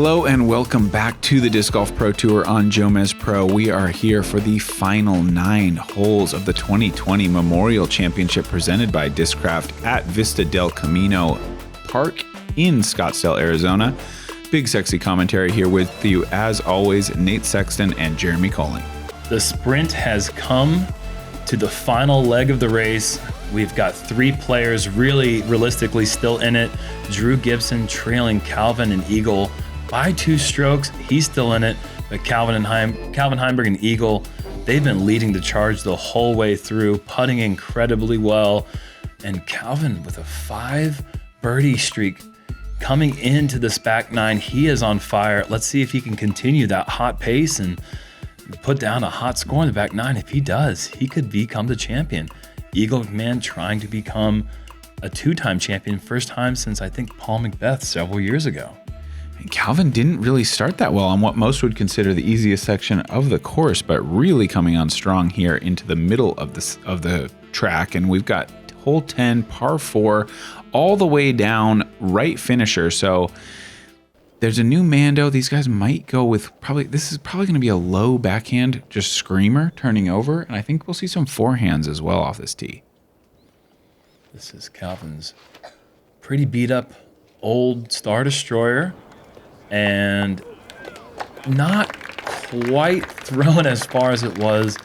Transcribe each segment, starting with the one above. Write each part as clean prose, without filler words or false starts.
Hello and welcome back to the Disc Golf Pro Tour on JomezPro. We are here for the final 9 holes of the 2020 Memorial Championship presented by Discraft at Vista del Camino Park in Scottsdale, Arizona. Big sexy commentary here with you as always, Nate Sexton and Jeremy Colling. The sprint has come to the final leg of the race. We've got 3 players really realistically still in it. Drew Gibson trailing Calvin and Eagle by 2 strokes. He's still in it, but Calvin Heimburg and Eagle, they've been leading the charge the whole way through, putting incredibly well. And Calvin with a 5 birdie streak coming into this back 9. He is on fire. Let's see if he can continue that hot pace and put down a hot score in the back 9. If he does, he could become the champion. Eagle McMahon trying to become a 2-time champion, first time since I think Paul McBeth several years ago. And Calvin didn't really start that well on what most would consider the easiest section of the course, but really coming on strong here into the middle of the track. And we've got hole 10, par 4, all the way down, right finisher. So there's a new Mando. These guys might go with this is probably going to be a low backhand, just screamer turning over. And I think we'll see some forehands as well off this tee. This is Calvin's pretty beat up old Star Destroyer and not quite thrown as far as it was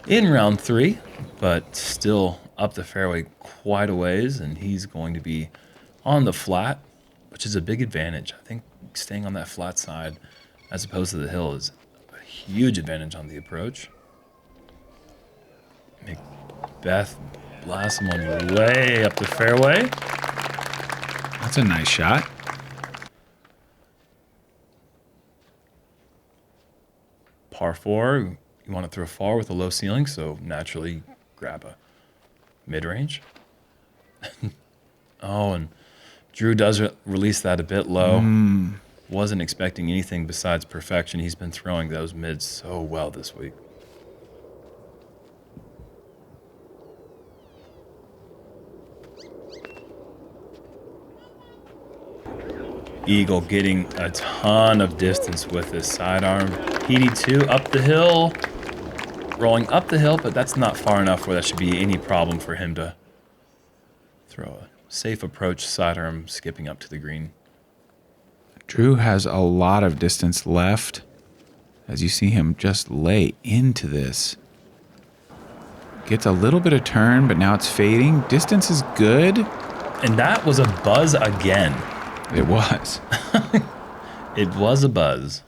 in round 3, but still up the fairway quite a ways. And he's going to be on the flat, which is a big advantage. I think staying on that flat side as opposed to the hill is a huge advantage on the approach. McBeth blasts him on way up the fairway. That's a nice shot. Par 4, you want to throw far with a low ceiling, so naturally grab a mid-range. Oh, and Drew does release that a bit low. Wasn't expecting anything besides perfection. He's been throwing those mids so well this week. Eagle getting a ton of distance with his sidearm. PD2 up the hill. Rolling up the hill, but that's not far enough where that should be any problem for him to throw a safe approach sidearm skipping up to the green. Drew has a lot of distance left as you see him just lay into this. Gets a little bit of turn, but now it's fading. Distance is good. And that was a buzz again. It was. It was a buzz.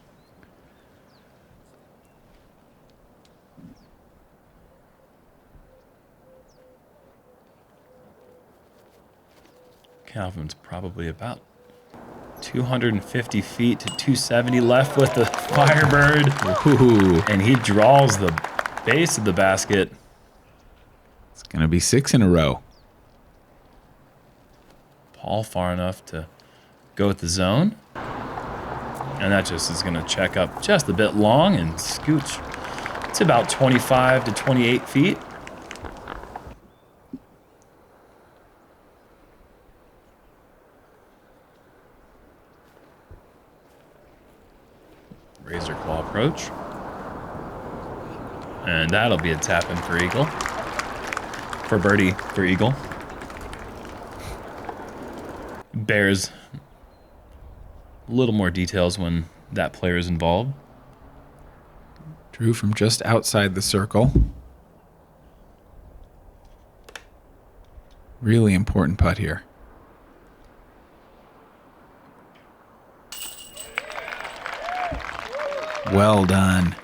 Calvin's probably about 250 feet to 270 left with the Firebird. Ooh. And he draws the base of the basket. It's going to be 6 in a row. Paul far enough to go with the zone. And that just is going to check up just a bit long and scooch. It's about 25 to 28 feet. Razor claw approach. And that'll be a tap in for Eagle. For birdie for Eagle. Bears a little more details when that player is involved. Drew from just outside the circle. Really important putt here. Well done.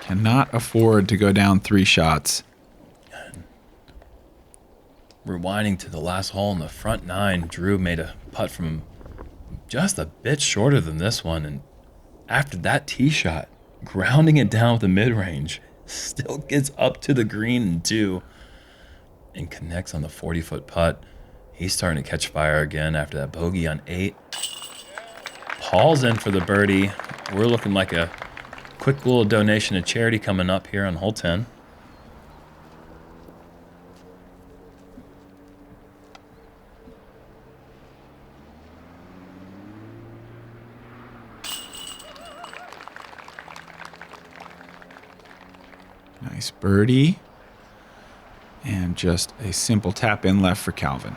Cannot afford to go down 3 shots. Rewinding to the last hole in the front 9, Drew made a putt from just a bit shorter than this one. And after that tee shot, grounding it down with the mid-range, still gets up to the green in 2 and connects on the 40-foot putt. He's starting to catch fire again after that bogey on 8. Paul's in for the birdie. We're looking like a quick little donation to charity coming up here on hole 10. Nice birdie. And just a simple tap in left for Calvin.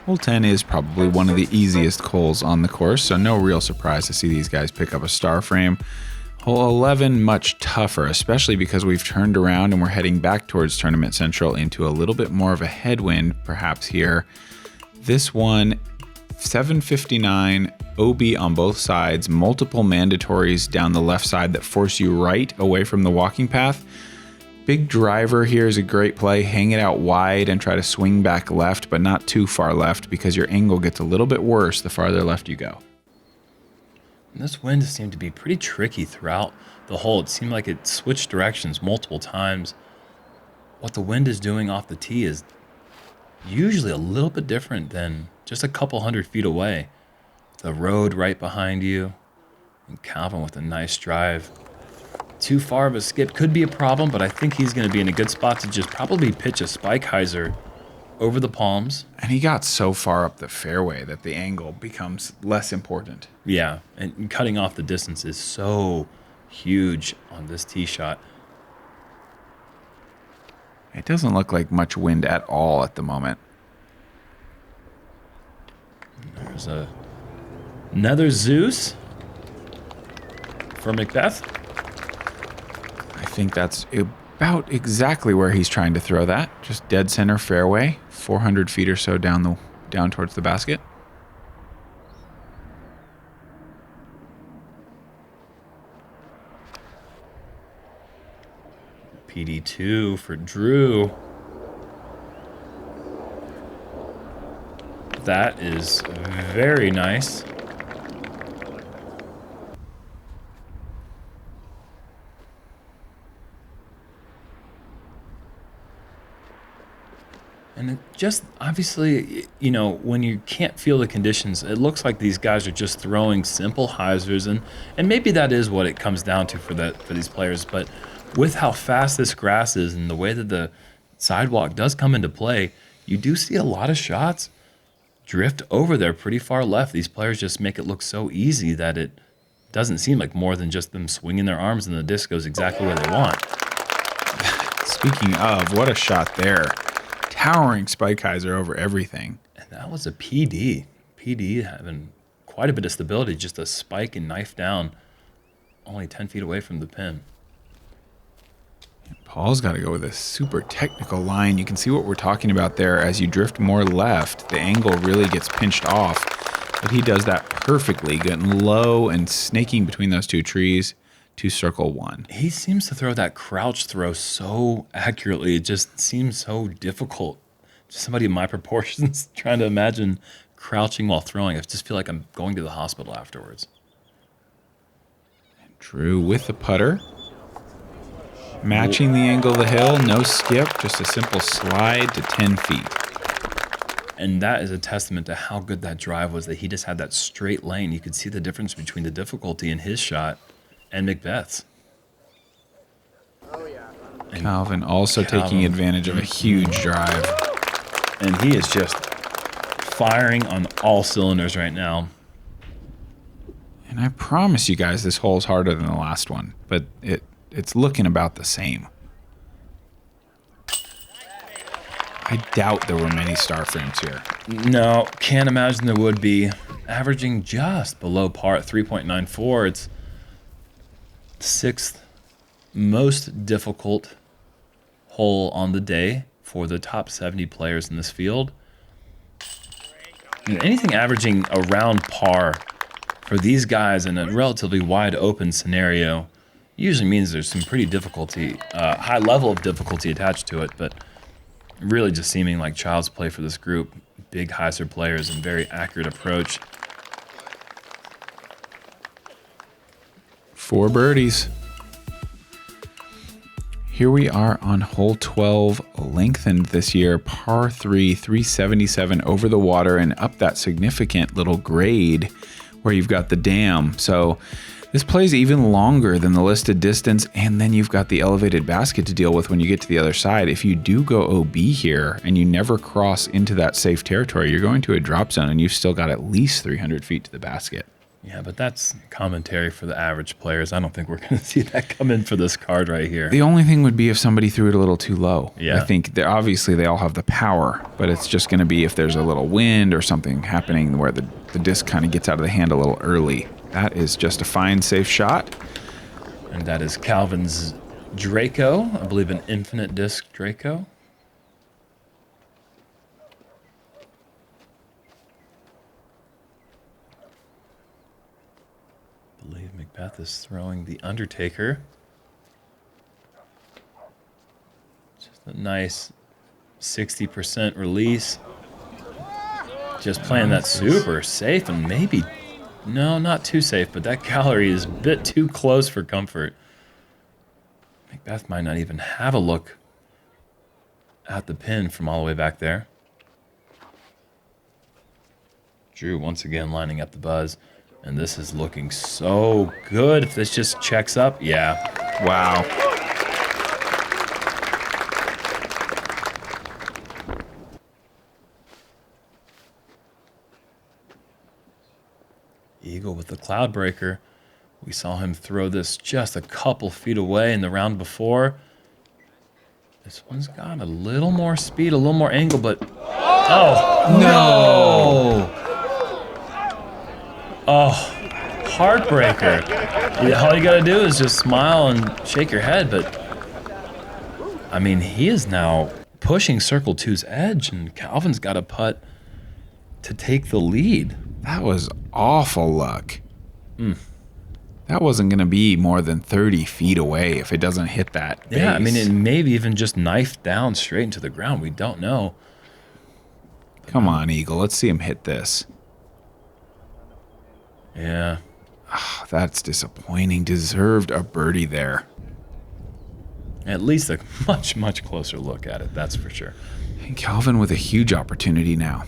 Hole 10 is probably one of the easiest holes on the course, so no real surprise to see these guys pick up a star frame. Hole 11, much tougher, especially because we've turned around and we're heading back towards Tournament Central into a little bit more of a headwind, perhaps here. This one, 759, OB on both sides, multiple mandatories down the left side that force you right away from the walking path. Big driver here is a great play. Hang it out wide and try to swing back left, but not too far left because your angle gets a little bit worse the farther left you go. And this wind seemed to be pretty tricky throughout the hole. It seemed like it switched directions multiple times. What the wind is doing off the tee is usually a little bit different than just a couple 100 feet away. The road right behind you, and Calvin with a nice drive. Too far of a skip could be a problem, but I think he's going to be in a good spot to just probably pitch a spike hyzer over the palms. And he got so far up the fairway that the angle becomes less important. Yeah, and cutting off the distance is so huge on this tee shot. It doesn't look like much wind at all at the moment. There's another Zeus for McBeth. I think that's about exactly where he's trying to throw that. Just dead center fairway, 400 feet or so down towards the basket. PD2 for Drew. That is very nice. And it just, obviously, you know, when you can't feel the conditions, it looks like these guys are just throwing simple hyzers, and maybe that is what it comes down to for these players. But with how fast this grass is and the way that the sidewalk does come into play, you do see a lot of shots drift over there pretty far left. These players just make it look so easy that it doesn't seem like more than just them swinging their arms and the disc goes exactly where they want. Speaking of, what a shot there. Towering spike hyzer over everything. And that was a PD. PD having quite a bit of stability, just a spike and knife down, only 10 feet away from the pin. Paul's got to go with a super technical line. You can see what we're talking about there. As you drift more left, the angle really gets pinched off. But he does that perfectly, getting low and snaking between those two trees to circle one. He seems to throw that crouch throw so accurately. It just seems so difficult. Just somebody in my proportions trying to imagine crouching while throwing. I just feel like I'm going to the hospital afterwards. Drew with the putter. Matching the angle of the hill, no skip, just a simple slide to 10 feet. And that is a testament to how good that drive was, that he just had that straight lane. You could see the difference between the difficulty in his shot and McBeth's. And Calvin also taking advantage of a huge drive. And he is just firing on all cylinders right now. And I promise you guys this hole's harder than the last one, but it's looking about the same. I doubt there were many star frames here. No, can't imagine there would be. Averaging just below par at 3.94. It's sixth most difficult hole on the day for the top 70 players in this field. Anything averaging around par for these guys in a relatively wide open scenario usually means there's some pretty difficulty, high level of difficulty attached to it, but really just seeming like child's play for this group. Big hyzer players and very accurate approach. 4 birdies. Here we are on hole 12, lengthened this year, par 3, 377 over the water and up that significant little grade where you've got the dam. So this plays even longer than the listed distance, and then you've got the elevated basket to deal with when you get to the other side. If you do go OB here and you never cross into that safe territory, you're going to a drop zone and you've still got at least 300 feet to the basket. Yeah, but that's commentary for the average players. I don't think we're going to see that come in for this card right here. The only thing would be if somebody threw it a little too low. Yeah. I think obviously they all have the power, but it's just going to be if there's a little wind or something happening where the disc kind of gets out of the hand a little early. That is just a fine, safe shot. And that is Calvin's Draco. I believe an infinite disc Draco. I believe McBeth is throwing the Undertaker. Just a nice 60% release. Just playing that super safe and maybe, no, not too safe, but that gallery is a bit too close for comfort. McBeth might not even have a look at the pin from all the way back there. Drew once again lining up the buzz. And this is looking so good. If this just checks up, yeah. Wow. Eagle with the cloud breaker. We saw him throw this just a couple feet away in the round before. This one's got a little more speed, a little more angle, but... Oh, no! Oh, heartbreaker. All you gotta do is just smile and shake your head, but I mean, he is now pushing Circle 2's edge, and Calvin's got a putt to take the lead. That was awful luck. That wasn't going to be more than 30 feet away if it doesn't hit that base. Yeah, I mean, it maybe even just knifed down straight into the ground. We don't know. Come on, Eagle. Let's see him hit this. Yeah. Oh, that's disappointing. Deserved a birdie there. At least a much, much closer look at it, that's for sure. And Calvin with a huge opportunity now.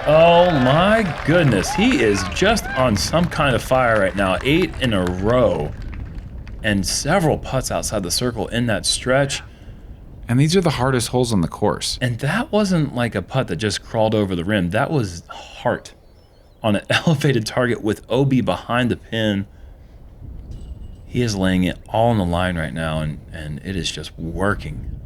Oh my goodness, he is just on some kind of fire right now. 8 in a row and several putts outside the circle in that stretch. And these are the hardest holes on the course. And that wasn't like a putt that just crawled over the rim. That was heart on an elevated target with OB behind the pin. He is laying it all on the line right now, and it is just working.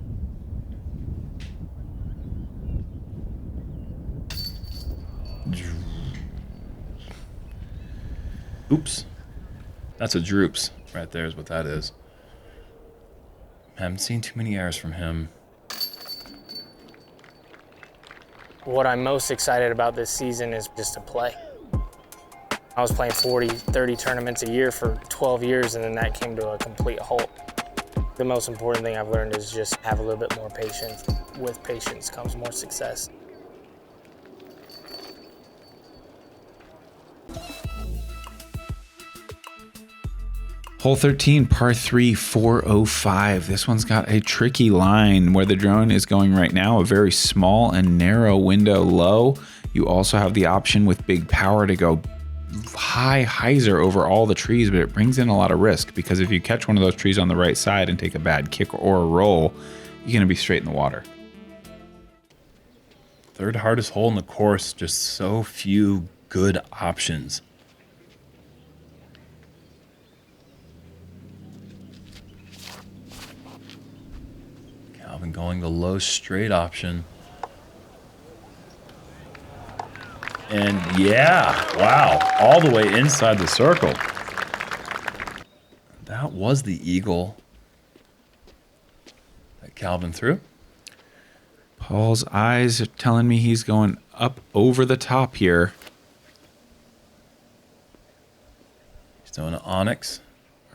Oops. That's a droops right there is what that is. Haven't seen too many errors from him. What I'm most excited about this season is just to play. I was playing 40, 30 tournaments a year for 12 years, and then that came to a complete halt. The most important thing I've learned is just have a little bit more patience. With patience comes more success. Hole 13, par 3, 405. This one's got a tricky line where the drone is going right now, a very small and narrow window low. You also have the option with big power to go high hyzer over all the trees, but it brings in a lot of risk because if you catch one of those trees on the right side and take a bad kick or a roll, you're going to be straight in the water. Third hardest hole in the course, just so few good options. Calvin going the low straight option. And yeah, wow, all the way inside the circle. That was the eagle that Calvin threw. Paul's eyes are telling me he's going up over the top here. He's doing an onyx.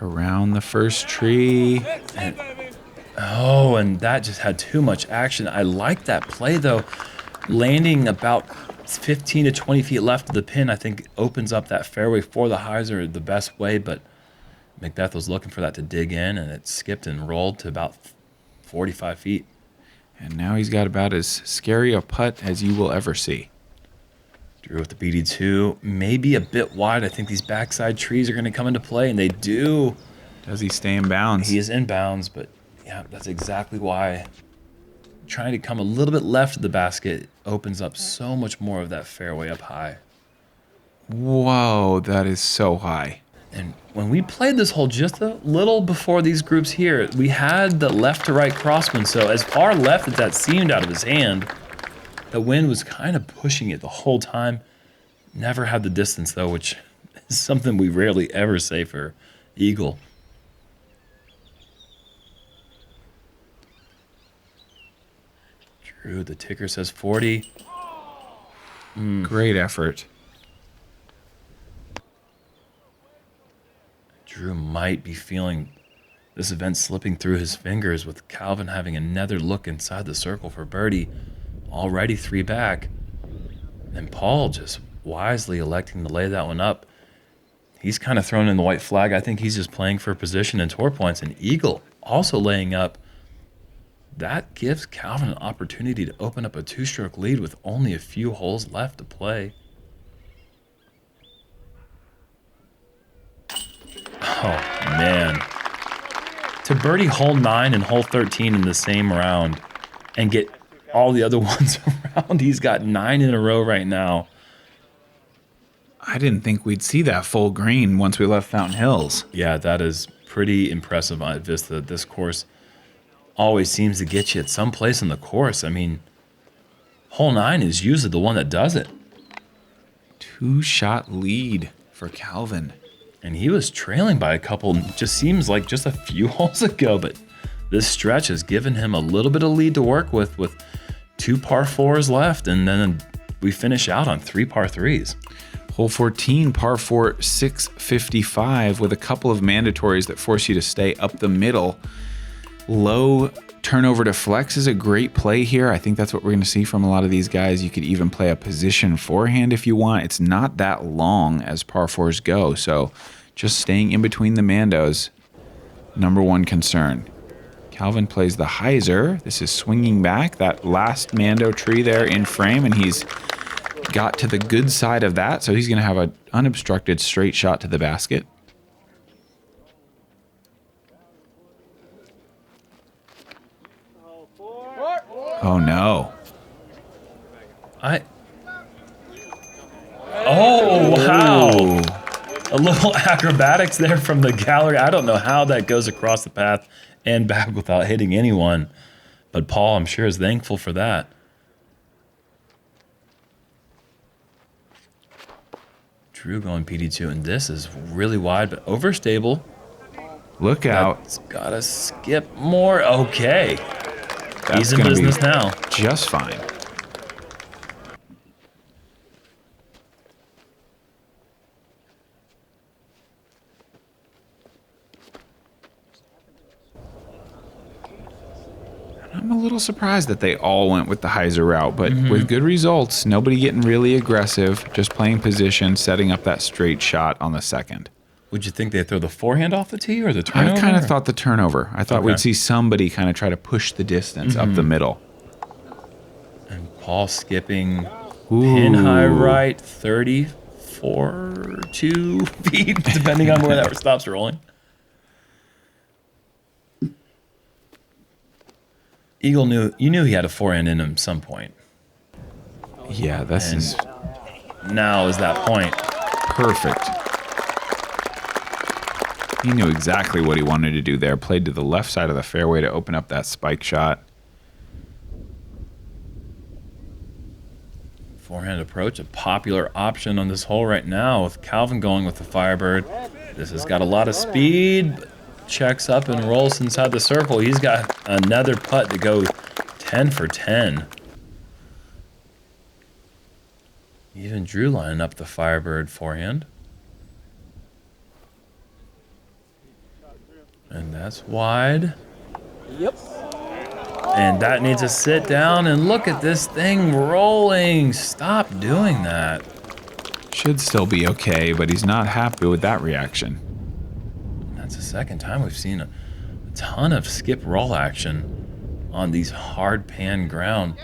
Around the first tree. And that just had too much action. I like that play, though. Landing about 15 to 20 feet left of the pin, I think opens up that fairway for the hyzer the best way, but McBeth was looking for that to dig in, and it skipped and rolled to about 45 feet. And now he's got about as scary a putt as you will ever see. Drew with the BD2, maybe a bit wide. I think these backside trees are going to come into play, and they do. Does he stay in bounds? He is in bounds, but yeah, that's exactly why trying to come a little bit left of the basket opens up so much more of that fairway up high. Whoa, that is so high. And when we played this hole just a little before these groups here, we had the left to right crosswind. So as far left as that seemed out of his hand, the wind was kind of pushing it the whole time. Never had the distance though, which is something we rarely ever say for eagle. Drew, the ticker says 40. Great effort. Drew might be feeling this event slipping through his fingers with Calvin having another look inside the circle for birdie. Already 3 back. And Paul just wisely electing to lay that one up. He's kind of thrown in the white flag. I think he's just playing for position and tour points. And Eagle also laying up. That gives Calvin an opportunity to open up a 2-stroke lead with only a few holes left to play. Oh, man. To birdie hole 9 and hole 13 in the same round and get all the other ones around. He's got 9 in a row right now. I didn't think we'd see that full green once we left Fountain Hills. Yeah, that is pretty impressive on Vista. This course always seems to get you at some place in the course. I mean, hole 9 is usually the one that does it. 2-shot lead for Calvin. And he was trailing by a couple, just seems like just a few holes ago, but this stretch has given him a little bit of lead to work with 2 par 4s left, and then we finish out on 3 par 3s. Hole 14, par 4, 655 with a couple of mandatories that force you to stay up the middle. Low turnover to flex is a great play here. I think that's what we're going to see from a lot of these guys. You could even play a position forehand if you want. It's not that long as par 4s go, so just staying in between the mandos, number one concern. Calvin plays the hyzer. This is swinging back, that last mando tree there in frame, and he's got to the good side of that, so he's going to have an unobstructed straight shot to the basket. Oh, no. Oh, wow. A little acrobatics there from the gallery. I don't know how that goes across the path and back without hitting anyone. But Paul, I'm sure, is thankful for that. Drew going PD2, and this is really wide, but overstable. Look out. That's gotta skip more. Okay. That's He's in business now. Just fine. I'm a little surprised that they all went with the hyzer route, but with good results, nobody getting really aggressive, just playing position, setting up that straight shot on the second. Would you think they'd throw the forehand off the tee or the turnover? I kind of thought the turnover. I thought Okay. we'd see somebody kind of try to push the distance up the middle. And Paul skipping pin high right, 34, 2 feet, depending on where that stops rolling. Eagle you knew he had a forehand in him at some point. Yeah, this And is now is that point. perfect. He knew exactly what he wanted to do there. Played to the left side of the fairway to open up that spike shot. Forehand approach, a popular option on this hole right now with Calvin going with the Firebird. This has got a lot of speed. Checks up and rolls inside the circle. He's got another putt to go 10 for 10. Even Drew lining up the Firebird forehand. And that's wide. Yep. And that needs to sit down, and look at this thing rolling. Stop doing that. Should still be okay, but he's not happy with that reaction. That's the second time we've seen a ton of skip roll action on these hard pan ground.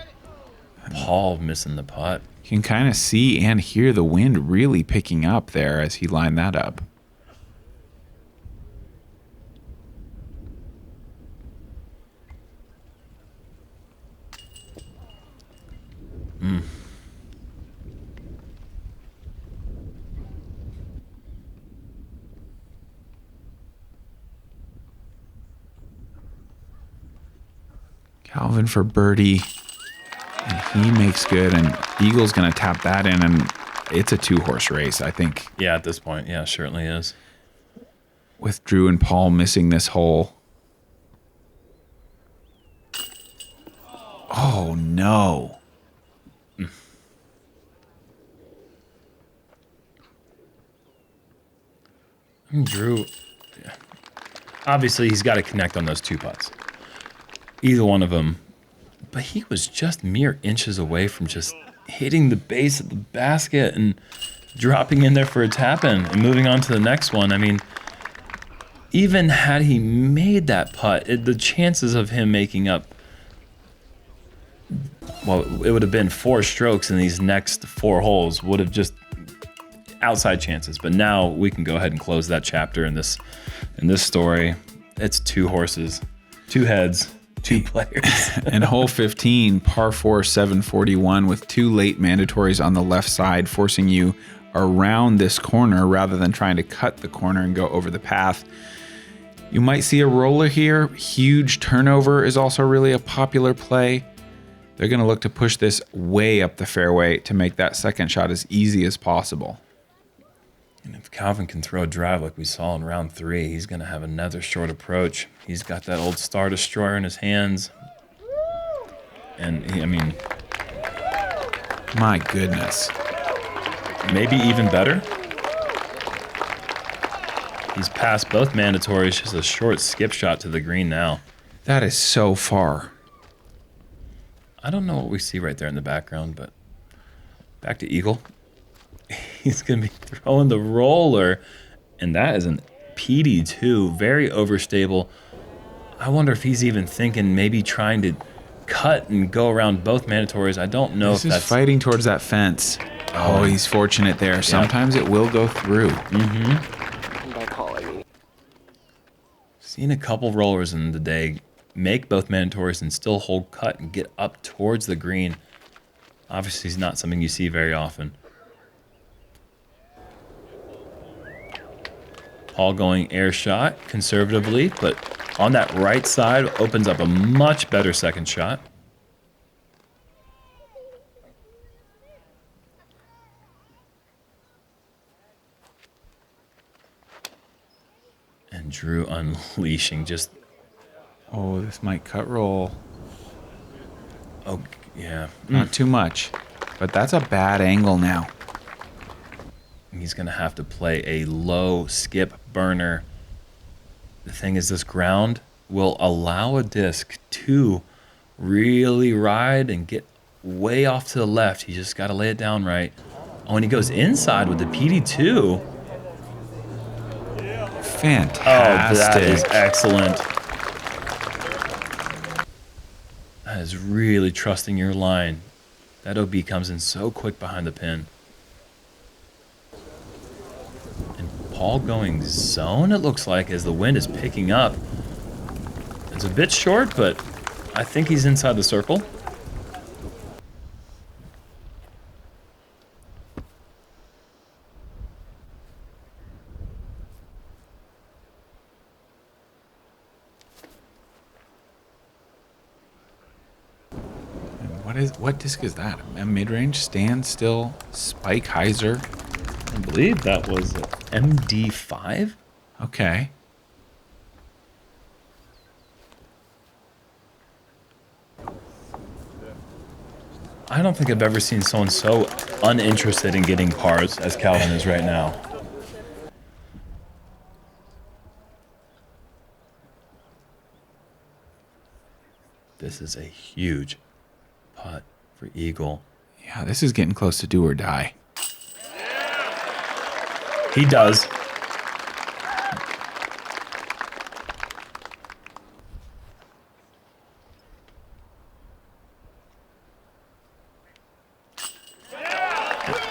Paul missing the putt. You can kind of see and hear the wind really picking up there as he lined that up. Calvin for birdie. And he makes good. And Eagle's going to tap that in. And it's a 2-horse race, I think. Yeah, at this point. Yeah, it certainly is. With Drew and Paul missing this hole. Oh, no. Drew, yeah. Obviously, he's got to connect on those 2 putts. Either one of them. But he was just mere inches away from just hitting the base of the basket and dropping in there for a tap-in and moving on to the next one. I mean, even had he made that putt, the chances of him making up, well, it would have been 4 strokes in these next 4 holes would have just outside chances. But now we can go ahead and close that chapter in this story. It's 2 horses, 2 heads, 2 players. And hole 15, par 4, 741 with 2 late mandatories on the left side, forcing you around this corner rather than trying to cut the corner and go over the path. You might see a roller here. Huge turnover is also really a popular play. They're going to look to push this way up the fairway to make that second shot as easy as possible. And if Calvin can throw a drive like we saw in round 3, he's going to have another short approach. He's got that old Star Destroyer in his hands. And, I mean... My goodness. Maybe even better. He's passed both mandatories, just a short skip shot to the green now. That is so far. I don't know what we see right there in the background, but back to Eagle. He's going to be throwing the roller, and that is an PD2, very overstable. I wonder if he's even thinking maybe trying to cut and go around both mandatories. I don't know if that's... fighting towards that fence. Oh, he's fortunate there. Sometimes it will go through. Seen a couple rollers in the day make both mandatories and still hold cut and get up towards the green. Obviously, it's not something you see very often. Paul going air shot conservatively, but on that right side opens up a much better second shot. And Drew unleashing just... Oh, this might cut roll. Oh, yeah. Not too much, but that's a bad angle now. He's going to have to play a low skip burner. The thing is, this ground will allow a disc to really ride and get way off to the left. You just got to lay it down right. Oh, and he goes inside with the PD2. Fantastic. Oh, that is excellent. That is really trusting your line. That OB comes in so quick behind the pin. And Paul going zone, it looks like, as the wind is picking up. It's a bit short, but I think he's inside the circle. What disc is that? A mid-range standstill spike hyzer? I believe that was MD5. Okay. I don't think I've ever seen someone so uninterested in getting pars as Calvin is right now. This is a huge putt for Eagle. Yeah, this is getting close to do or die. He does.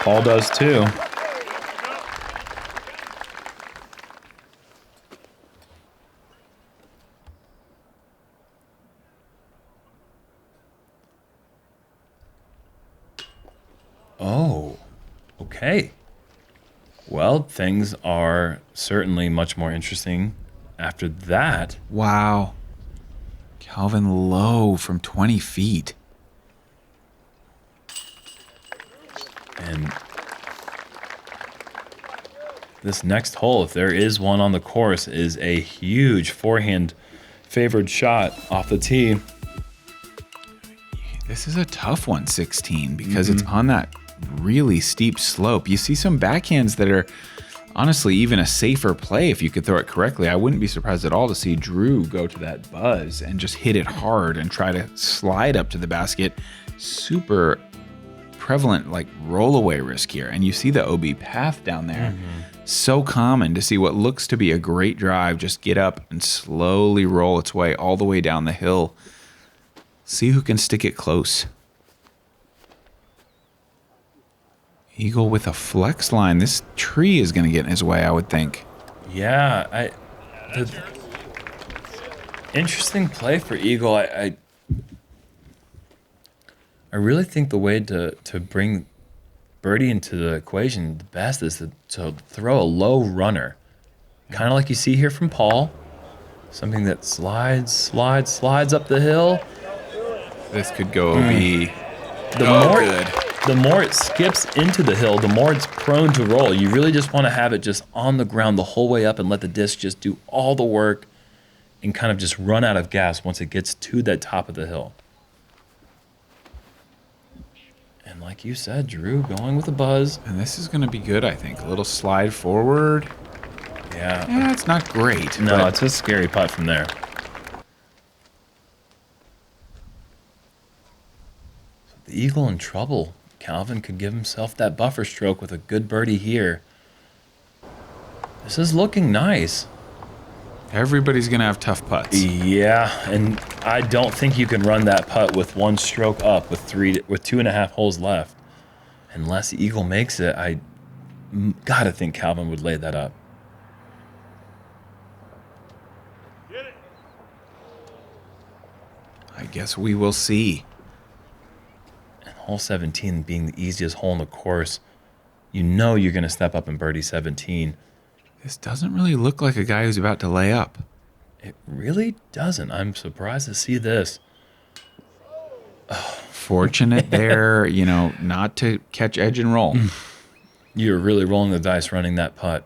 Paul does too. Oh, okay. Well, things are certainly much more interesting after that. Wow. Calvin low from 20 feet. And this next hole, if there is one on the course, is a huge forehand favored shot off the tee. This is a tough one, 16, because it's on that really steep slope. You see some backhands that are honestly even a safer play if you could throw it correctly. I wouldn't be surprised at all to see Drew go to that buzz and just hit it hard and try to slide up to the basket. Super prevalent like rollaway risk here. And you see the OB path down there. So common to see what looks to be a great drive just get up and slowly roll its way all the way down the hill. See who can stick it close. Eagle with a flex line. This tree is going to get in his way, I would think. Yeah, interesting play for Eagle. I really think the way to bring birdie into the equation the best is to throw a low runner, kind of like you see here from Paul. Something that slides up the hill. This could go OB. The more it skips into the hill, the more it's prone to roll. You really just want to have it just on the ground the whole way up and let the disc just do all the work and kind of just run out of gas once it gets to that top of the hill. And like you said, Drew going with a buzz. And this is going to be good, I think. A little slide forward. Yeah, it's not great. No, it's a scary putt from there. So the Eagle in trouble. Calvin could give himself that buffer stroke with a good birdie here. This is looking nice. Everybody's going to have tough putts. Yeah, and I don't think you can run that putt with one stroke up with 2.5 holes left. Unless Eagle makes it, I gotta think Calvin would lay that up. I guess we will see. And hole 17 being the easiest hole in the course, you know you're going to step up and birdie 17. This doesn't really look like a guy who's about to lay up. It really doesn't. I'm surprised to see this. Fortunate there, not to catch edge and roll. You're really rolling the dice running that putt.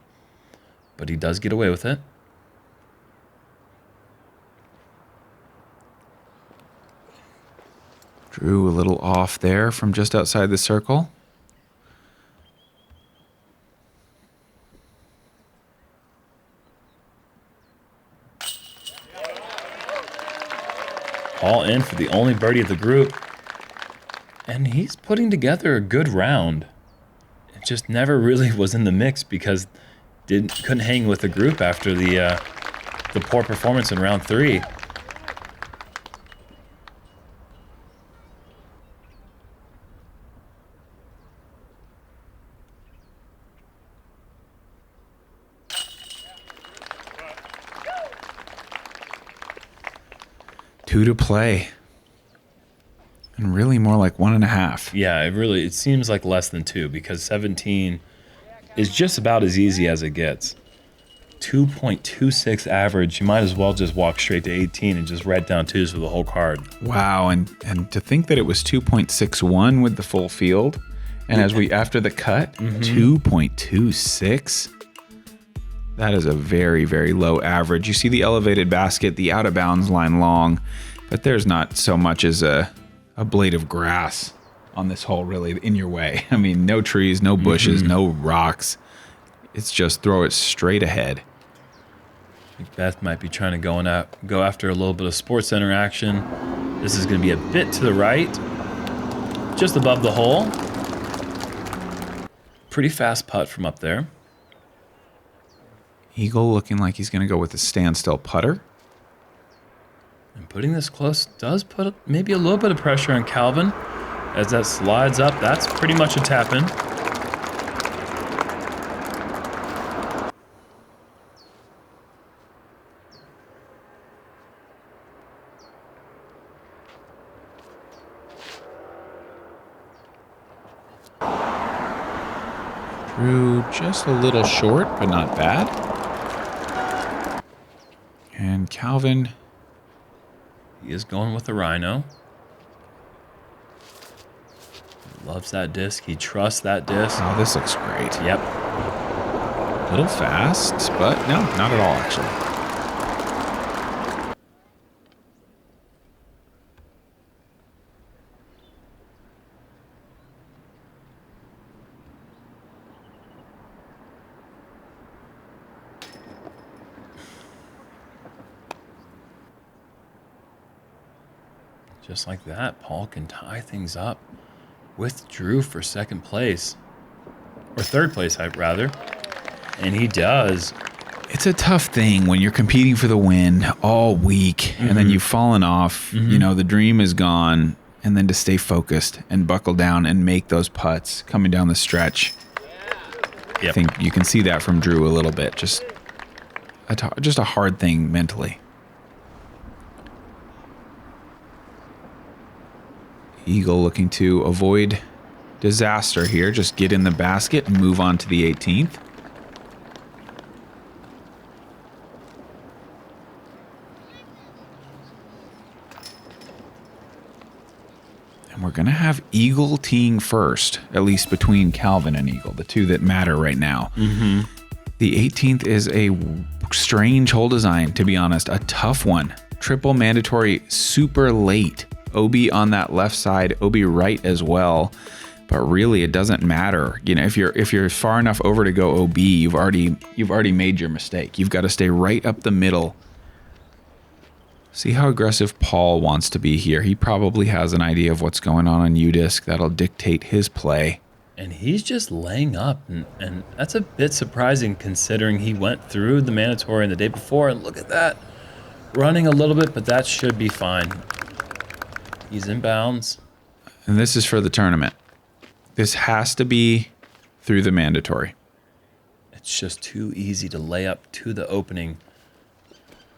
But he does get away with it. Drew a little off there from just outside the circle. All in for the only birdie of the group. And he's putting together a good round. It just never really was in the mix because couldn't hang with the group after the poor performance in round 3. Two to play. And really more like 1.5. Yeah, it seems like less than 2 because 17 is just about as easy as it gets. 2.26 average. You might as well just walk straight to 18 and just write down 2s for the whole card. Wow, and to think that it was 2.61 with the full field, and after the cut, 2.26. That is a very, very low average. You see the elevated basket, the out of bounds line long, but there's not so much as a blade of grass on this hole really in your way. I mean, no trees, no bushes, no rocks. It's just throw it straight ahead. McBeth might be trying to go after a little bit of sports center action. This is going to be a bit to the right, just above the hole. Pretty fast putt from up there. Eagle looking like he's going to go with a standstill putter. And putting this close does put maybe a little bit of pressure on Calvin. As that slides up, that's pretty much a tap-in. Drew just a little short, but not bad. And Calvin, He is going with the Rhino. Loves that disc. He trusts that disc. Oh, this looks great. Yep. A little fast, but no, not at all, actually. Just like that, Paul can tie things up with Drew for second place. Or third place, rather. And he does. It's a tough thing when you're competing for the win all week and then you've fallen off. You know, the dream is gone. And then to stay focused and buckle down and make those putts coming down the stretch. Yep. I think you can see that from Drew a little bit. Just a hard thing mentally. Eagle looking to avoid disaster here. Just get in the basket and move on to the 18th. And we're going to have Eagle teeing first, at least between Calvin and Eagle, the two that matter right now. The 18th is a strange hole design, to be honest. A tough one. Triple mandatory super late. OB on that left side, OB right as well. But really, it doesn't matter. You know, if you're far enough over to go OB, you've already made your mistake. You've got to stay right up the middle. See how aggressive Paul wants to be here. He probably has an idea of what's going on U-Disc. That'll dictate his play. And he's just laying up, and that's a bit surprising considering he went through the mandatory the day before. And look at that, running a little bit, but that should be fine. He's in bounds. And this is for the tournament. This has to be through the mandatory. It's just too easy to lay up to the opening.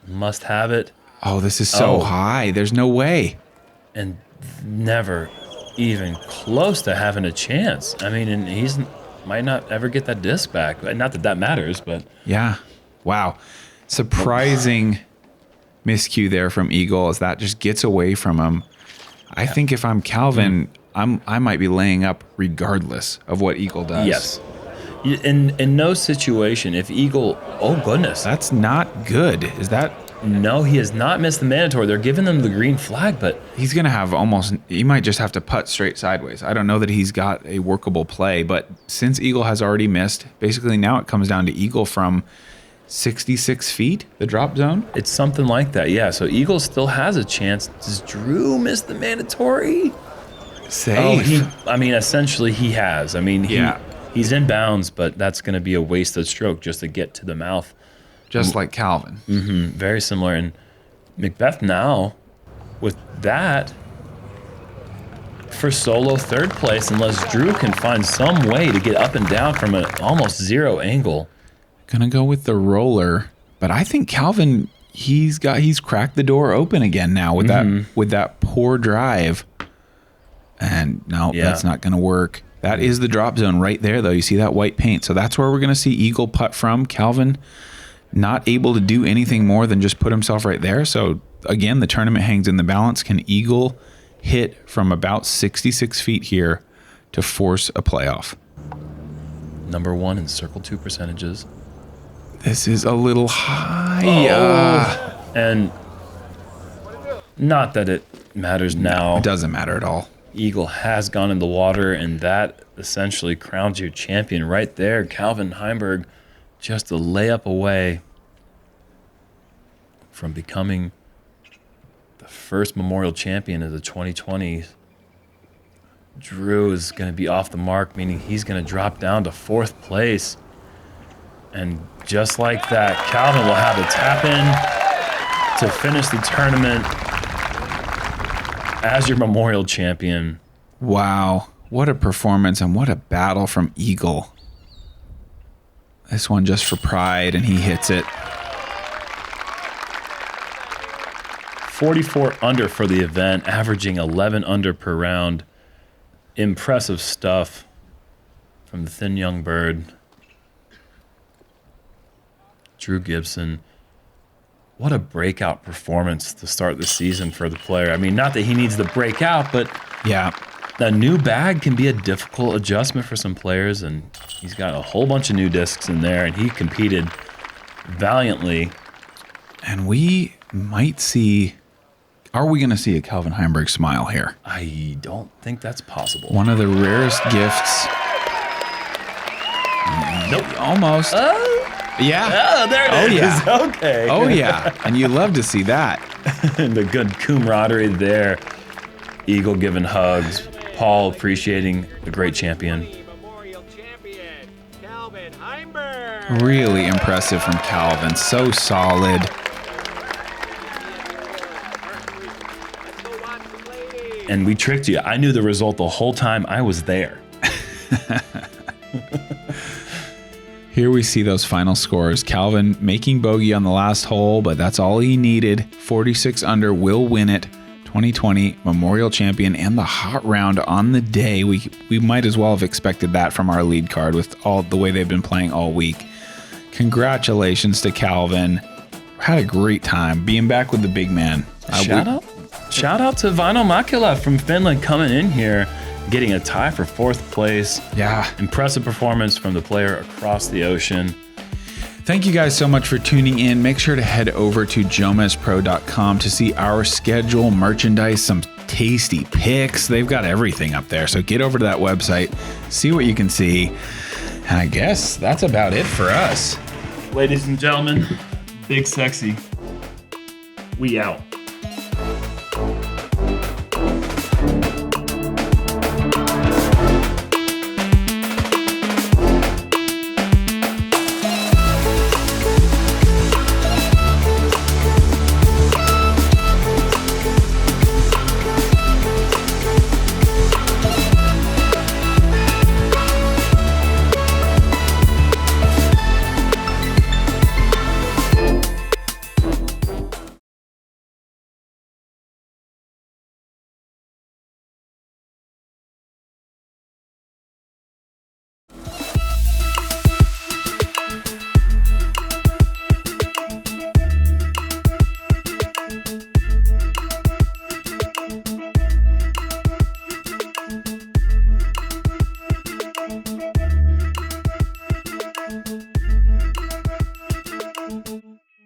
Must have it. Oh, this is so high. There's no way. And never even close to having a chance. I mean, and he's might not ever get that disc back. Not that that matters, but... Yeah. Wow. Surprising miscue there from Eagle as that just gets away from him. I think if I'm Calvin, I might be laying up regardless of what Eagle does. Yes. In no situation, if Eagle... Oh, goodness. That's not good. Is that... No, he has not missed the mandatory. They're giving them the green flag, but... He's going to have almost... He might just have to putt straight sideways. I don't know that he's got a workable play, but since Eagle has already missed, basically now it comes down to Eagle from 66 feet, the drop zone. It's something like that, yeah. So Eagle still has a chance. Does Drew miss the mandatory? Safe. Essentially he has. I mean, he's in bounds, but that's going to be a wasted stroke just to get to the mouth. Just like Calvin. Very similar. And McBeth now, with that, for solo third place, unless Drew can find some way to get up and down from an almost zero angle. Gonna go with the roller, but I think Calvin, he's cracked the door open again now with that poor drive. And no, that's not gonna work. That is the drop zone right there, though. You see that white paint. So that's where we're gonna see Eagle putt from. Calvin not able to do anything more than just put himself right there. So again, the tournament hangs in the balance. Can Eagle hit from about 66 feet here to force a playoff? Number one in circle 2 percentages. This is a little high. And not that it matters now. It doesn't matter at all. Eagle has gone in the water, and that essentially crowns you champion right there. Calvin Heimburg just a layup away from becoming the first Memorial champion of the 2020s. Drew is going to be off the mark, meaning he's going to drop down to 4th place. And just like that, Calvin will have a tap in to finish the tournament as your Memorial champion. Wow. What a performance and what a battle from Eagle. This one just for pride, and he hits it. 44 under for the event, averaging 11 under per round. Impressive stuff from the thin young bird. Drew Gibson what a breakout performance to start the season for the player. I mean, not that he needs to break out, but Yeah. a new bag can be a difficult adjustment for some players, and he's got a whole bunch of new discs in there, and he competed valiantly. And we might see, are we going to see a Calvin Heimburg smile here? I don't think that's possible. One of the rarest gifts. Nope. Almost. Yeah. Oh, there it Oh, is. yeah. Okay. Oh, yeah. And you love to see that. And the good camaraderie there. Eagle giving hugs. Paul appreciating the great champion. Memorial champion, Calvin Heimburg. Really impressive from Calvin. So solid. Let's go watch the ladies. And we tricked you. I knew the result the whole time I was there. Here we see those final scores. Calvin making bogey on the last hole, but that's all he needed. 46 under, will win it. 2020 Memorial Champion and the hot round on the day. We might as well have expected that from our lead card with all the way they've been playing all week. Congratulations to Calvin. Had a great time being back with the big man. Shout out to Vinyl Macula from Finland coming in here, getting a tie for 4th place. Yeah. Impressive performance from the player across the ocean. Thank you guys so much for tuning in. Make sure to head over to JomezPro.com to see our schedule, merchandise, some tasty picks. They've got everything up there. So get over to that website, see what you can see. And I guess that's about it for us. Ladies and gentlemen, Big Sexy, we out.